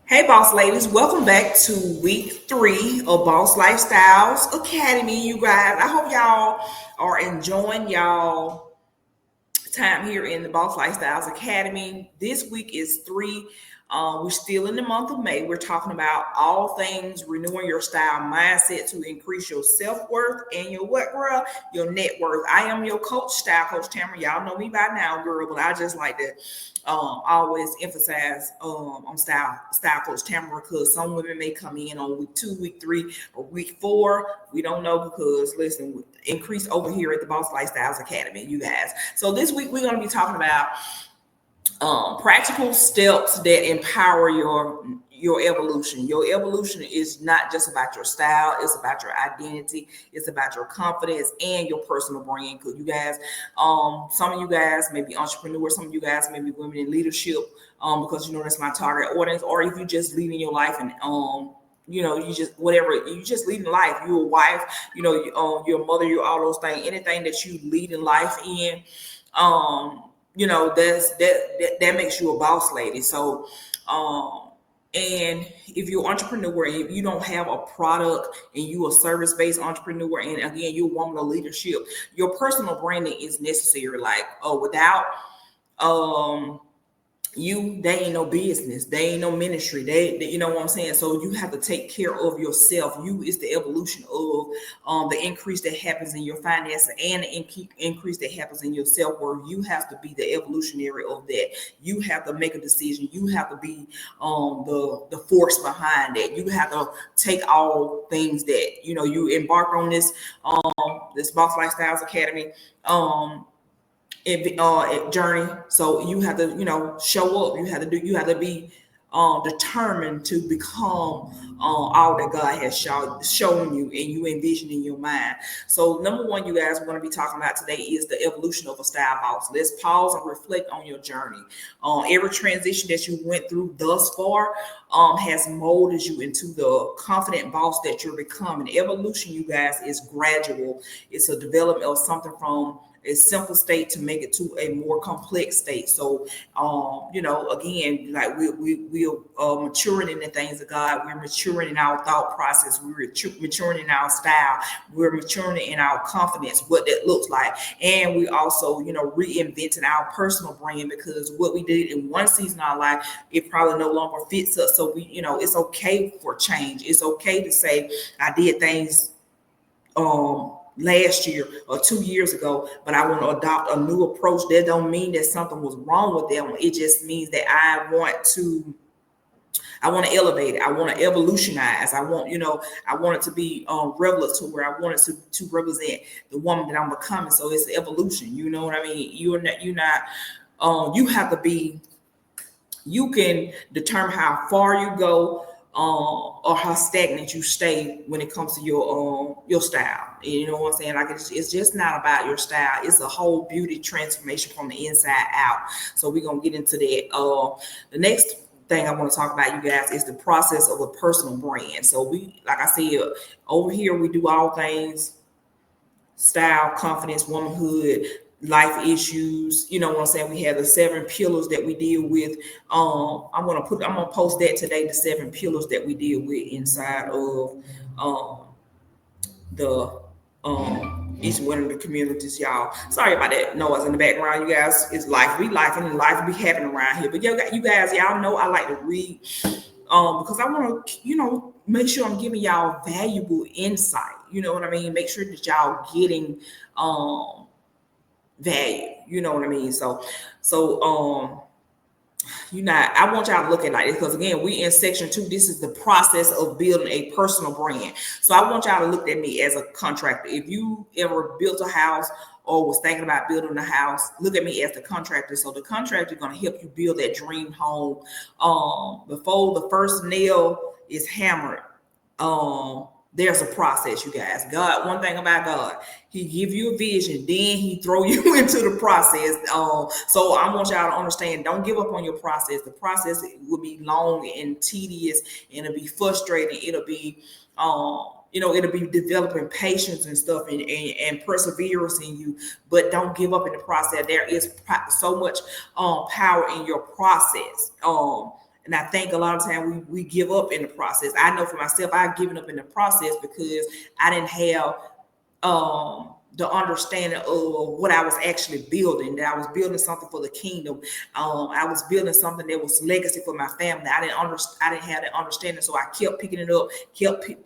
Hey, boss ladies, welcome back to week 3 of BAWSE LifeStyleZ Academy. You guys, I hope y'all are enjoying y'all time here in the BAWSE LifeStyleZ Academy. This week is 3. We're still in the month of May. We're talking about all things renewing your style mindset to increase your self-worth and your what, girl? Your net worth. I am your coach, Style Coach Tamara. Y'all know me by now, girl, but I just like to always emphasize on style coach Tamara, because some women may come in on week 2, week 3, or week 4. We don't know, because listen, increase over here at the BAWSE LifeStyleZ Academy, you guys. So this week we're going to be talking about practical steps that empower your evolution. Your evolution is not just about your style, it's about your identity, it's about your confidence and your personal brand. Because you guys, some of you guys may be entrepreneurs, some of you guys may be women in leadership, because you know that's my target audience. Or if you're just leading your life and you just whatever, you just leading life, you're a wife, you're a mother, you're all those things, anything that you lead in life in, that makes you a boss lady. So and if you're an entrepreneur and if you don't have a product and you a service-based entrepreneur, and again you're a woman of leadership, your personal branding is necessary. Like without they ain't no business, they ain't no ministry, they you know what I'm saying. So you have to take care of yourself. You is the evolution of the increase that happens in your finances and the increase that happens in your self-worth. You have to be the evolutionary of that. You have to make a decision. You have to be the force behind that. You have to take all things that you embark on this BAWSE LifeStyleZ Academy journey. So you have to show up. You have to be determined to become all that God has shown you and you envision in your mind. So number one, you guys, we're going to be talking about today is the evolution of a style boss. Let's pause and reflect on your journey. Every transition that you went through thus far has molded you into the confident boss that you're becoming. Evolution, you guys, is gradual. It's a development of something from a simple state to make it to a more complex state. So, again, like we're maturing in the things of God. We're maturing in our thought process. We're maturing in our style. We're maturing in our confidence, what that looks like. And we also, reinventing our personal brand, because what we did in one season of our life, it probably no longer fits us. So it's okay for change. It's okay to say, I did things, last year or 2 years ago, but I want to adopt a new approach. That don't mean that something was wrong with them. It just means that I want to elevate it. I want to evolutionize. I want it to be revelatory. I want it to represent the woman that I'm becoming. So it's evolution. You know what I mean? You have to be, you can determine how far you go, or how stagnant you stay when it comes to your style. You know what I'm saying? Like it's just not about your style. It's a whole beauty transformation from the inside out. So we're gonna get into that. The next thing I want to talk about, you guys, is the process of a personal brand. So like I said, over here we do all things style, confidence, womanhood, life issues. You know what I'm saying? We have the 7 pillars that we deal with. I'm gonna post that today, the 7 pillars that we deal with inside of the each one of the communities, y'all. Sorry about that noise in the background, you guys. It's life. We life and life be happening around here. But you guys, y'all know I like to read because I want to, make sure I'm giving y'all valuable insight. You know what I mean? Make sure that y'all getting value. You know what I mean? So I want y'all to look at it like this, because again, we in section 2. This is the process of building a personal brand. So I want y'all to look at me as a contractor. If you ever built a house or was thinking about building a house, look at me as the contractor. So the contractor is going to help you build that dream home. Before the first nail is hammered, there's a process, you guys. God, one thing about God, he give you a vision, then he throw you into the process. So I want y'all to understand, don't give up on your process. The process will be long and tedious, and it'll be frustrating. It'll be it'll be developing patience and stuff and perseverance in you, but don't give up in the process. There is so much power in your process. And I think a lot of time we give up in the process. I know for myself, I've given up in the process because I didn't have the understanding of what I was actually building, that I was building something for the kingdom. I was building something that was legacy for my family. I didn't have that understanding. So I kept picking it up,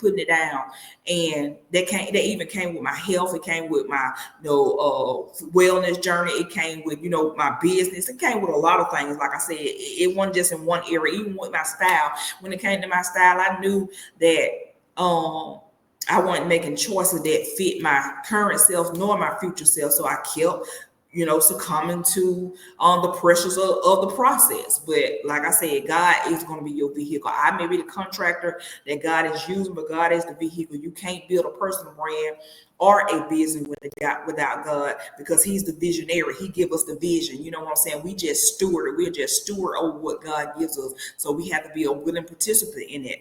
putting it down. And that even came with my health. It came with my, wellness journey. It came with, my business. It came with a lot of things. Like I said, it wasn't just in one area. Even with my style, when it came to my style, I knew that, I wasn't making choices that fit my current self nor my future self. So I kept, succumbing to the pressures of the process. But like I said, God is going to be your vehicle. I may be the contractor that God is using, but God is the vehicle. You can't build a personal brand or a business without God, because he's the visionary. He gives us the vision. You know what I'm saying? We just steward. We're just steward over what God gives us. So we have to be a willing participant in it.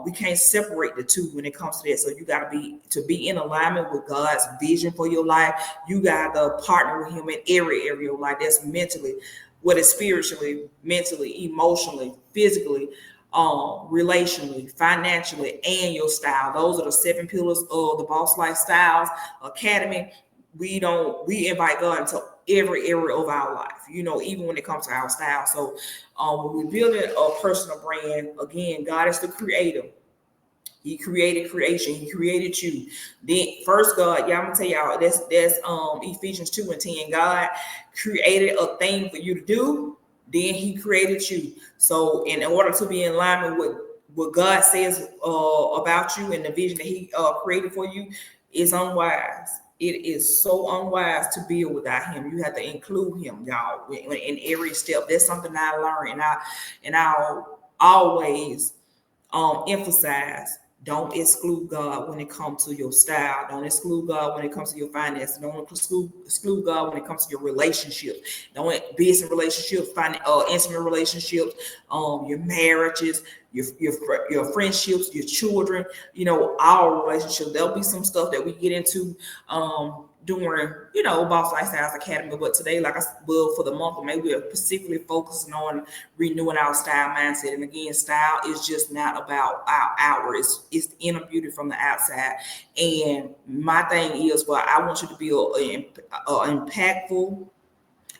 We can't separate the two when it comes to that. So you got to be in alignment with God's vision for your life. You got to partner with him in every area of your life. That's mentally, whether it's spiritually, mentally, emotionally, physically, relationally, financially, and your style. Those are the 7 pillars of the BAWSE LifeStyleZ Academy. We invite God into every area of our life, even when it comes to our style. So when we're building a personal brand, again, God is the creator. He created creation. He created you. Then first, God, I'm gonna tell y'all, that's Ephesians 2:10. God created a thing for you to do. Then he created you. So in order to be in alignment with what God says about you and the vision that he created for you, is unwise. It is so unwise to build without him. You have to include him, y'all, in every step. That's something I learned, and I'll always emphasize. Don't exclude God when it comes to your style. Don't exclude God when it comes to your finances. Don't exclude God when it comes to your relationships. Don't business relationships, intimate relationships, your marriages, your friendships, your children. Our relationships. There'll be some stuff that we get into during, BAWSE LifeStyleZ Academy. But today, like I will for the month of May, we are specifically focusing on renewing our style mindset. And again, style is just not about our outward. It's the inner beauty from the outside. And my thing is, I want you to be an impactful,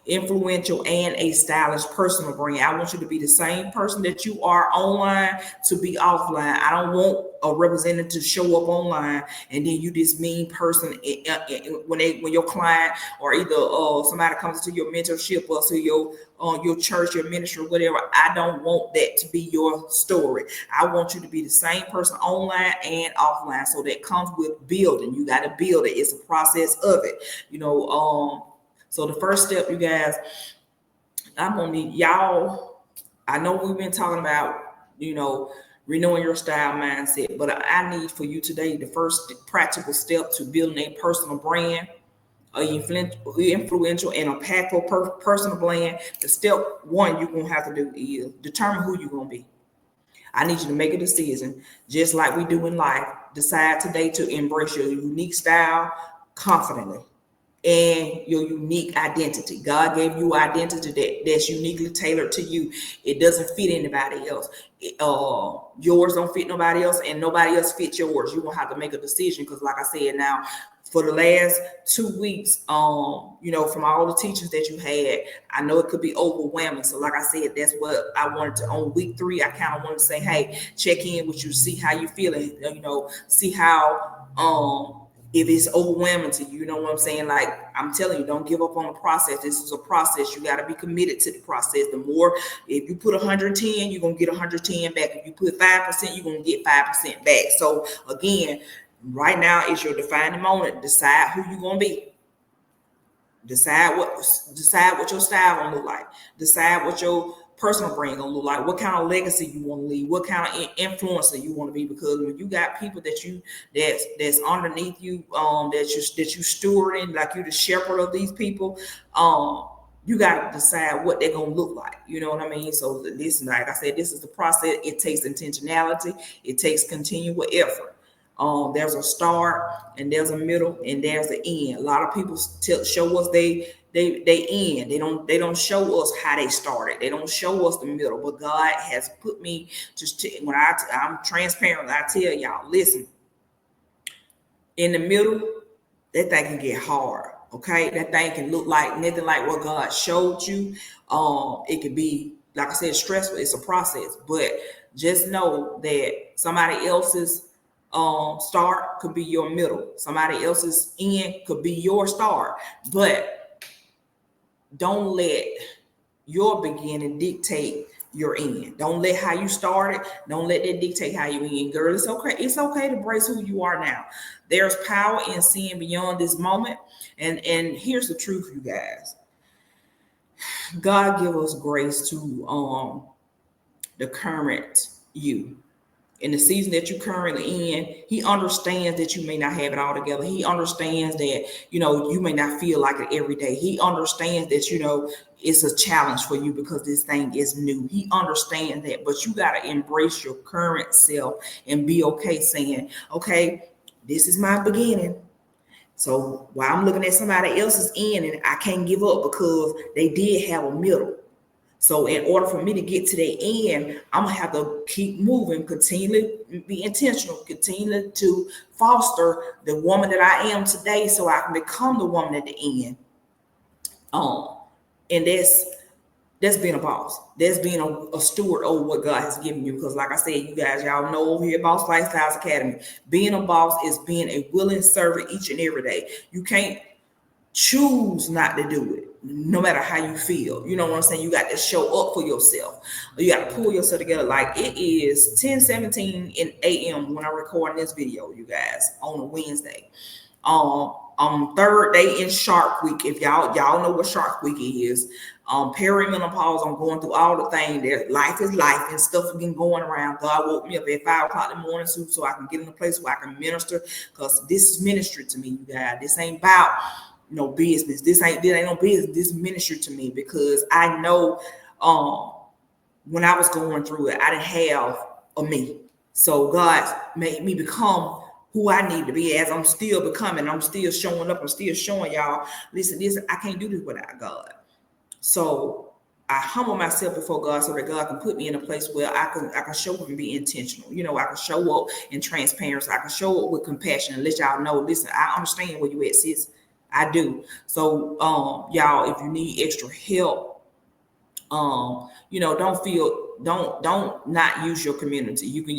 influential, and a stylish personal brand. I want you to be the same person that you are online to be offline. I don't want a representative to show up online and then you this mean person when your client or either somebody comes to your mentorship or to your church, your ministry, whatever. I don't want that to be your story. I want you to be the same person online and offline. So that comes with building. You got to build it. It's a process of it. So the first step, you guys, I'm gonna need y'all. I know we've been talking about, renewing your style mindset, but I need for you today the first practical step to building a personal brand, influential and impactful personal brand. The step one you're gonna have to do is determine who you're gonna be. I need you to make a decision, just like we do in life. Decide today to embrace your unique style confidently and your unique identity. God gave you identity that's uniquely tailored to you. It doesn't fit anybody else. Yours don't fit nobody else, and nobody else fits yours. You're gonna have to make a decision, because like I said, now for the last 2 weeks, from all the teachings that you had, I know it could be overwhelming. So like I said, that's what I wanted to, on week 3, I kind of wanted to say, hey, check in with you, see how you feeling, see how, if it's overwhelming to you, you know what I'm saying? Like, I'm telling you, don't give up on the process. This is a process. You got to be committed to the process. The more, if you put 110, you're going to get 110 back. If you put 5%, you're going to get 5% back. So again, right now is your defining moment. Decide who you're going to be. Decide what your style going to look like. Decide what your personal brand gonna look like, what kind of legacy you want to leave, what kind of influencer you want to be. Because when you got people that's underneath you, that you stewarding, like you the shepherd of these people, you got to decide what they're gonna look like. You know what I mean? So listen, like I said, this is the process. It takes intentionality. It takes continual effort. There's a start, and there's a middle, and there's an end. A lot of people show us they they end. They don't show us how they started. They don't show us the middle. But God has put me when I'm transparent. I tell y'all, listen, in the middle, that thing can get hard. Okay, that thing can look like nothing like what God showed you. It could be, like I said, stressful. It's a process, but just know that somebody else's start could be your middle. Somebody else's end could be your start. But don't let your beginning dictate your end. Don't let how you started. Don't let that dictate how you end. Girl, it's okay. It's okay to embrace who you are now. There's power in seeing beyond this moment. And here's the truth, you guys. God give us grace to the current you. In the season that you're currently in, he understands that you may not have it all together. He understands that, you may not feel like it every day. He understands that, it's a challenge for you because this thing is new. He understands that, but you got to embrace your current self and be okay saying, okay, this is my beginning. So while I'm looking at somebody else's end and I can't give up because they did have a middle. So in order for me to get to the end, I'm going to have to keep moving, continually be intentional, continue to foster the woman that I am today so I can become the woman at the end. And that's being a boss. That's being a steward over what God has given you. Because like I said, you guys, y'all know over here at BAWSE LifeStyleZ Academy, being a boss is being a willing servant each and every day. You can't choose not to do it, no matter how you feel. You know what I'm saying? You got to show up for yourself. You got to pull yourself together. Like it is 10:17 a.m. when I'm recording this video, you guys, on a Wednesday. Third day in Shark Week. If y'all know what Shark Week is, perimenopause. I'm going through all the things there. Life is life and stuff has been going around. God woke me up at 5 o'clock in the morning so I can get in a place where I can minister, because this is ministry to me, you guys. This ain't about no business. This ain't no business. This is ministry to me, because I know when I was going through it, I didn't have a me. So God made me become who I need to be as I'm still becoming. I'm still showing up. I'm still showing y'all, listen, I can't do this without God. So I humble myself before God so that God can put me in a place where I can show up and be intentional. I can show up in transparency. I can show up with compassion and let y'all know, listen, I understand where you at, sis. I do. So y'all, if you need extra help, don't not use your community. You can,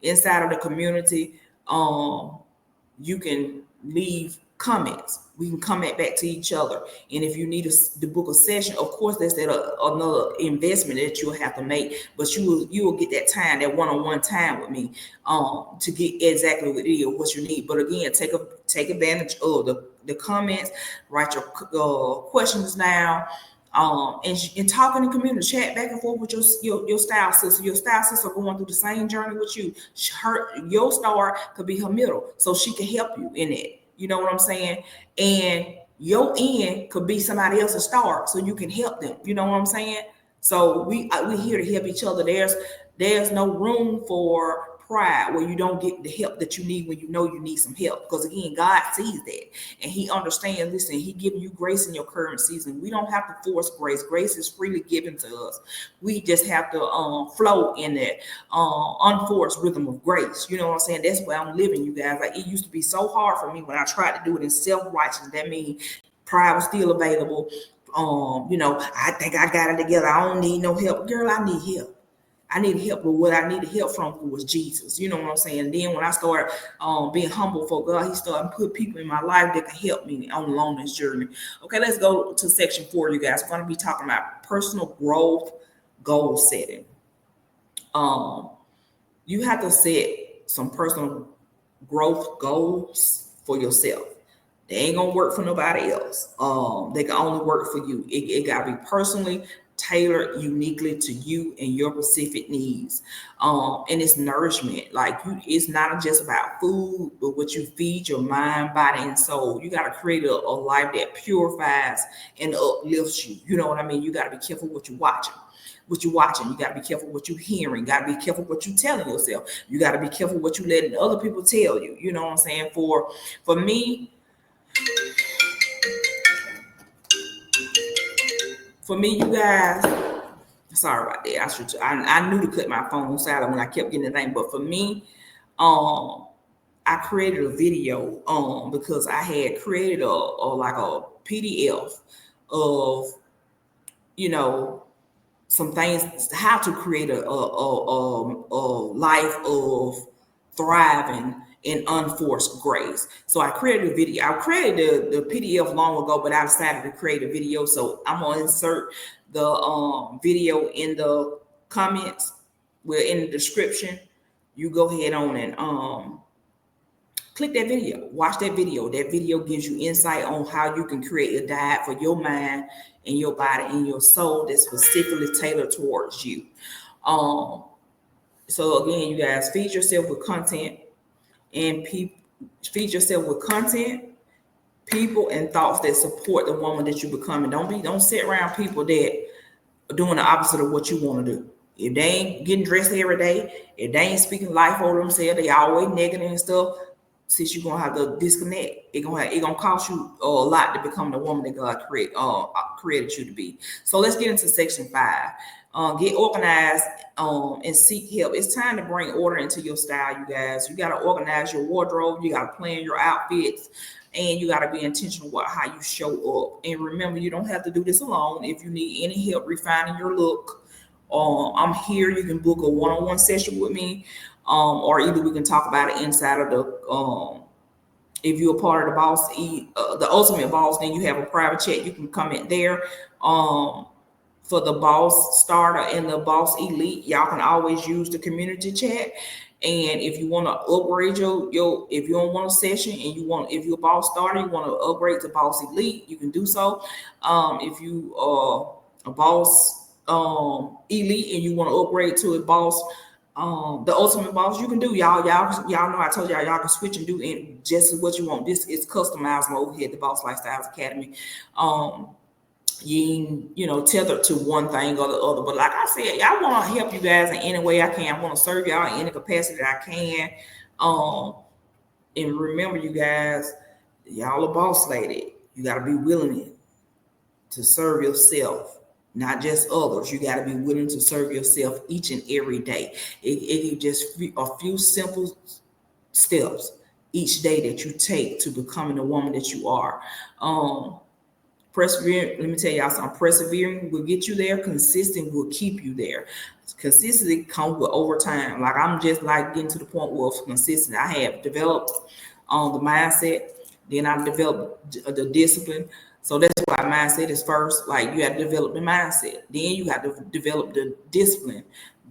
inside of the community, you can leave comments. We can comment back to each other. And if you need to book a session, of course, that's another investment that you'll have to make. But you will get that time, that one-on-one time with me, to get exactly what you need. But again, take advantage of the comments. Write your questions down. And talk in the community, chat back and forth with your style sister. Your style sister going through the same journey with you. Your start could be her middle, so she can help you in it. You know what I'm saying? And your end could be somebody else's start, so you can help them. You know what I'm saying? So we here to help each other. There's no room for pride where you don't get the help that you need when you know you need some help. Because again, God sees that and he understands. Listen, he giving you grace in your current season. We don't have to force grace. Grace is freely given to us. We just have to flow in that unforced rhythm of grace. You know what I'm saying? That's where I'm living, you guys. Like, it used to be so hard for me when I tried to do it in self-righteousness. That means pride was still available. I think I got it together. I don't need no help. Girl, I need help. I need help, but what I needed help from was Jesus. You know what I'm saying? Then when I started being humble for God, he started to put people in my life that can help me along this journey. Okay, let's go to section 4, you guys. We're going to be talking about personal growth goal setting. You have to set some personal growth goals for yourself. They ain't going to work for nobody else. They can only work for you. It got to be personally tailored uniquely to you and your specific needs. And it's nourishment. Like, it's not just about food, but what you feed your mind, body, and soul. You got to create a life that purifies and uplifts you. You know what I mean? You got to be careful what you're watching. You got to be careful what you're hearing. Got to be careful what you're telling yourself. You got to be careful what you're letting other people tell you. You know what I'm saying? For me, For me, you guys, sorry about that. I knew to cut my phone silent when I kept getting the thing. But for me, um, I created a video because I had created a like a PDF of, you know, some things, how to create a life of thriving in unforced grace. So I created a video. I created the PDF long ago, but I decided to create a video. So I'm gonna insert the video in the comments, we're in the description. You go ahead on and click that video, watch that video. That video gives you insight on how you can create a diet for your mind and your body and your soul that's specifically tailored towards you. Um, so again, you guys, feed yourself with content and feed yourself with content, people, and thoughts that support the woman that you're becoming. Don't sit around people that are doing the opposite of what you want to do. If they ain't getting dressed every day, if they ain't speaking life over themselves, they always negative and stuff. Since you're gonna have to disconnect, it gonna cost you a lot to become the woman that God created you to be. So let's get into section 5. Get organized and seek help. It's time to bring order into your style, you guys. You gotta organize your wardrobe. You gotta plan your outfits. And you got to be intentional about how you show up. And remember, you don't have to do this alone. If you need any help refining your look, I'm here. You can book a one-on-one session with me, or either we can talk about it inside of the. If you're a part of the the Ultimate Boss, then you have a private chat. You can comment there. For the Boss Starter and the Boss Elite, y'all can always use the community chat. And if you want to upgrade if you don't want a session and if you're a Boss Starter, you want to upgrade to Boss Elite, you can do so. If you are a Boss Elite and you want to upgrade to a Boss, the Ultimate Boss, you can do. Y'all know I told y'all can switch and do just what you want. This is customized over here at the BAWSE LifeStyleZ Academy. You ain't, tethered to one thing or the other. But like I said, I want to help you guys in any way I can. I want to serve y'all in any capacity that I can. And remember, you guys, y'all a boss lady. You got to be willing to serve yourself, not just others. You got to be willing to serve yourself each and every day. It just a few simple steps each day that you take to becoming the woman that you are. Persevering, let me tell y'all something. Persevering will get you there. Consistent will keep you there. Consistency comes with overtime. Like I'm just like getting to the point where consistent. I have developed the mindset, then I developed the discipline. So that's why mindset is first. Like you have to develop the mindset, then you have to develop the discipline,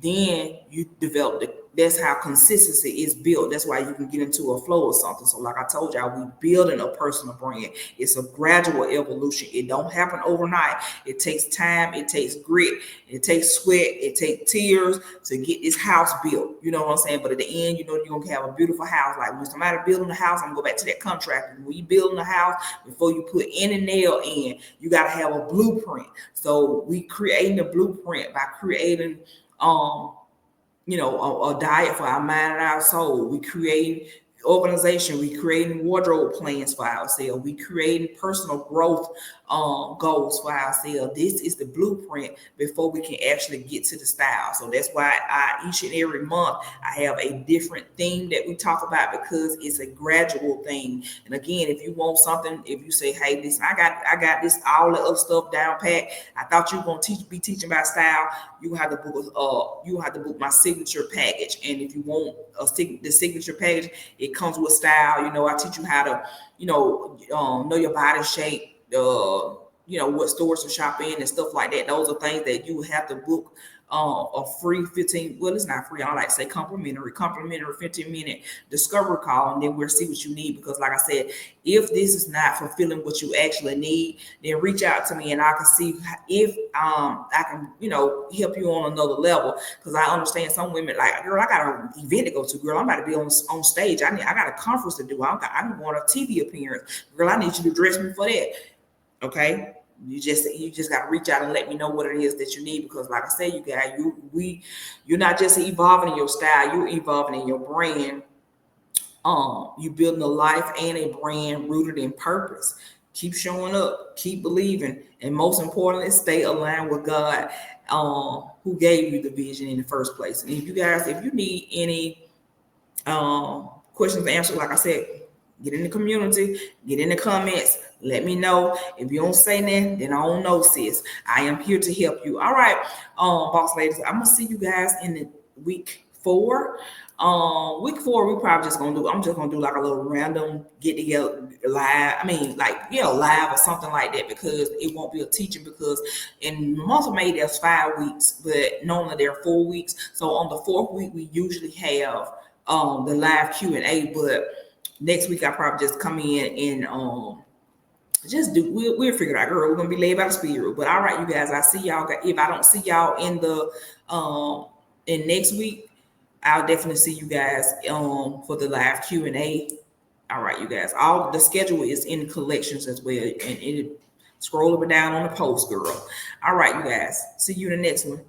then you develop that's how consistency is built. That's why you can get into a flow or something. So like I told y'all, we building a personal brand. It's a gradual evolution. It don't happen overnight. It takes time. It takes grit. It takes sweat. It takes tears to get this house built. You know what I'm saying? But at the end, you're going to have a beautiful house. Like when somebody building a house, I'm going to go back to that contractor. When you building a house, before you put any nail in, you got to have a blueprint. So we creating a blueprint by creating a diet for our mind and our soul. We create organization. We creating wardrobe plans for ourselves. We creating personal growth goals for ourselves. This is the blueprint before we can actually get to the style. So that's why each and every month I have a different theme that we talk about, because it's a gradual thing. And again, if you want something, if you say, hey, listen, I got this, all the other stuff down pat. I thought you were gonna be teaching about style. You have to book my signature package. And if you want the signature package, it comes with style. I teach you how to, know your body shape, what stores to shop in and stuff like that. Those are things that you have to book a free 15, well, it's not free, I like to say complimentary 15-minute discovery call, and then we'll see what you need. Because like I said, if this is not fulfilling what you actually need, then reach out to me and I can see if I can, help you on another level. Because I understand some women like, girl, I got an event to go to, girl, I'm about to be on stage. I got a conference to do. I want a TV appearance. Girl, I need you to dress me for that. Okay. You just got to reach out and let me know what it is that you need. Because like I said, you guys, you're not just evolving in your style, you're evolving in your brand. You building a life and a brand rooted in purpose. Keep showing up, keep believing, and most importantly, stay aligned with God, who gave you the vision in the first place. And if you need any questions answered, like I said, get in the community, get in the comments, let me know. If you don't say nothing, then I don't know, sis. I am here to help you. All right, boss ladies, I'm gonna see you guys in the week 4. Week 4, I'm just gonna do like a little random get together live. I mean, like, live or something like that, because it won't be a teaching, because in the month of May there's 5 weeks, but normally there are 4 weeks. So on the 4th week we usually have the live Q&A, but next week I probably just come in and just do, we'll figure it out, girl. We're gonna be led by the spirit. But all right, you guys, I see y'all. If I don't see y'all in the in next week, I'll definitely see you guys for the live Q&A. All right, you guys. All the schedule is in collections as well, and it scroll up and down on the post, girl. All right, you guys. See you in the next one.